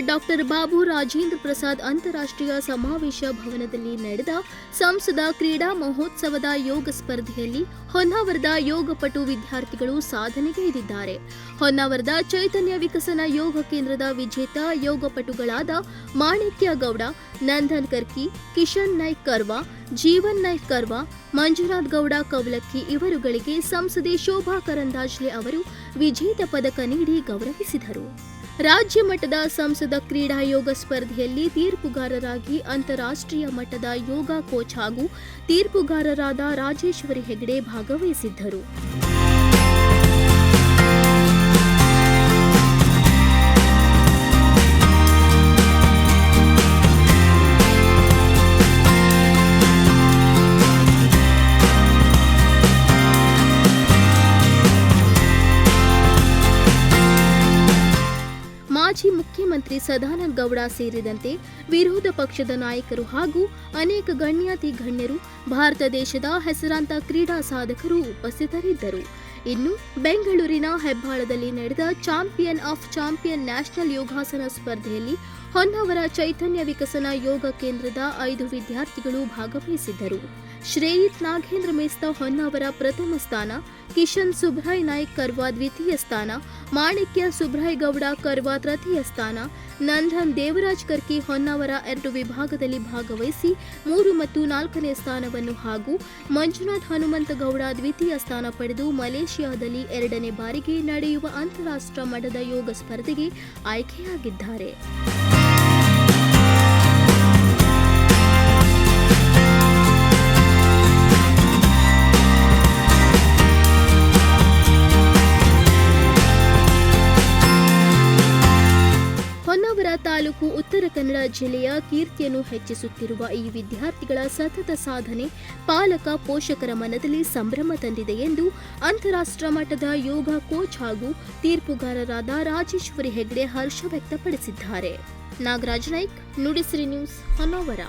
Doctor Babu Rajendra Prasad ಅಂತಾರಾಷ್ಟ್ರೀಯ ಸಮಾವೇಶ ಭವನದಲ್ಲಿ ನಡೆದ ಸಂಸದ ಕ್ರೀಡಾ ಮಹೋತ್ಸವದ ಯೋಗ ಸ್ಪರ್ಧೆಯಲ್ಲಿ ಹೊನ್ನಾವರದ ಯೋಗಪಟು ವಿದ್ಯಾರ್ಥಿಗಳು ಸಾಧನೆಗೈದಿದ್ದಾರೆ. ಹೊನ್ನಾವರದ ಚೈತನ್ಯ ವಿಕಸನ ಯೋಗ ಕೇಂದ್ರದ ವಿಜೇತ ಯೋಗಪಟುಗಳಾದ ಮಾಣಿಕ್ಯ ಗೌಡ, ನಂದನ್ ಕರ್ಕಿ, ಕಿಶನ್ ನಾಯ್ಕ್ ಕರ್ವಾ, ಜೀವನ್ ನಾಯ್ಕ್ ಕರ್ವಾ, ಮಂಜುನಾಥ್ ಗೌಡ ಕವಲಕ್ಕಿ ಇವರುಗಳಿಗೆ ಸಂಸದೆ ಶೋಭಾ ಕರಂದಾಜ್ಲೆ ಅವರು ವಿಜೇತ ಪದಕ ನೀಡಿ ಗೌರವಿಸಿದರು. ರಾಜ್ಯ ಮಟ್ಟದ ಸಂಸದ ಕ್ರೀಡಾ ಯೋಗ ಸ್ಪರ್ಧೆಯಲ್ಲಿ ತೀರ್ಪುಗಾರರಾಗಿ ಅಂತಾರಾಷ್ಟ್ರೀಯ ಮಟ್ಟದ ಯೋಗ ಕೋಚ್ ಹಾಗೂ ತೀರ್ಪುಗಾರರಾದ ರಾಜೇಶ್ವರಿ ಹೆಗಡೆ ಭಾಗವಹಿಸಿದ್ದರು. ಮಾಜಿ ಮುಖ್ಯಮಂತ್ರಿ ಸದಾನಂದ ಗೌಡ ಸೇರಿದಂತೆ ವಿರೋಧ ಪಕ್ಷದ ನಾಯಕರು ಹಾಗೂ ಅನೇಕ ಗಣ್ಯಾತಿ ಗಣ್ಯರು, ಭಾರತ ದೇಶದ ಹೆಸರಾಂತ ಕ್ರೀಡಾ ಸಾಧಕರು ಉಪಸ್ಥಿತರಿದ್ದರು. ಇನ್ನು ಬೆಂಗಳೂರಿನ ಹೆಬ್ಬಾಳದಲ್ಲಿ ನಡೆದ ಚಾಂಪಿಯನ್ ಆಫ್ ಚಾಂಪಿಯನ್ ನ್ಯಾಷನಲ್ ಯೋಗಾಸನ ಸ್ಪರ್ಧೆಯಲ್ಲಿ ಹೊನ್ನಾವರ ಚೈತನ್ಯ ವಿಕಸನ ಯೋಗ ಕೇಂದ್ರದ 5 ವಿದ್ಯಾರ್ಥಿಗಳು ಭಾಗವಹಿಸಿದ್ದರು. ಶ್ರೇಯಿತ್ ನಾಗೇಂದ್ರ ಮೇಸ್ತಾ ಹೊನ್ನಾವರ ಪ್ರಥಮ ಸ್ಥಾನ, ಕಿಶನ್ ಸುಬ್ರಾಯ್ ನಾಯ್ಕ್ ಕರ್ವಾ ದ್ವಿತೀಯ ಸ್ಥಾನ, ಮಾಣಿಕ್ಯ ಸುಬ್ರಾಯ್ ಗೌಡ ಕರ್ವಾ ತೃತೀಯ ಸ್ಥಾನ, ನಂದನ್ ದೇವರಾಜ್ ಕರ್ಕಿ ಹೊನ್ನಾವರ 2 ವಿಭಾಗದಲ್ಲಿ ಭಾಗವಹಿಸಿ 3 ಮತ್ತು 4ನೇ ಸ್ಥಾನವನ್ನು ಹಾಗೂ ಮಂಜುನಾಥ್ ಹನುಮಂತಗೌಡ ದ್ವಿತೀಯ ಸ್ಥಾನ ಪಡೆದು ಮಲೇಷಿಯಾದಲ್ಲಿ 2ನೇ ಬಾರಿಗೆ ನಡೆಯುವ ಅಂತಾರಾಷ್ಟ್ರೀಯ ಮಟ್ಟದ ಯೋಗ ಸ್ಪರ್ಧೆಗೆ ಆಯ್ಕೆಯಾಗಿದ್ದಾರೆ. ಹೊನ್ನಾವರ ತಾಲೂಕು ಉತ್ತರ ಕನ್ನಡ ಜಿಲ್ಲೆಯ ಕೀರ್ತಿಯನ್ನು ಹೆಚ್ಚಿಸುತ್ತಿರುವ ಈ ವಿದ್ಯಾರ್ಥಿಗಳ ಸತತ ಸಾಧನೆ ಪಾಲಕ ಪೋಷಕರ ಮನದಲ್ಲಿ ಸಂಭ್ರಮ ತಂದಿದೆ ಎಂದು ಅಂತಾರಾಷ್ಟ್ರೀಯ ಮಟ್ಟದ ಯೋಗ ಕೋಚ್ ಹಾಗೂ ತೀರ್ಪುಗಾರರಾದ ರಾಜೇಶ್ವರಿ ಹೆಗಡೆ ಹರ್ಷ ವ್ಯಕ್ತಪಡಿಸಿದ್ದಾರೆ. ನಾಗರಾಜ್ ನಾಯ್ಕ್, ನುಡಿಸಿರಿ ನ್ಯೂಸ್, ಹೊನ್ನಾವರ.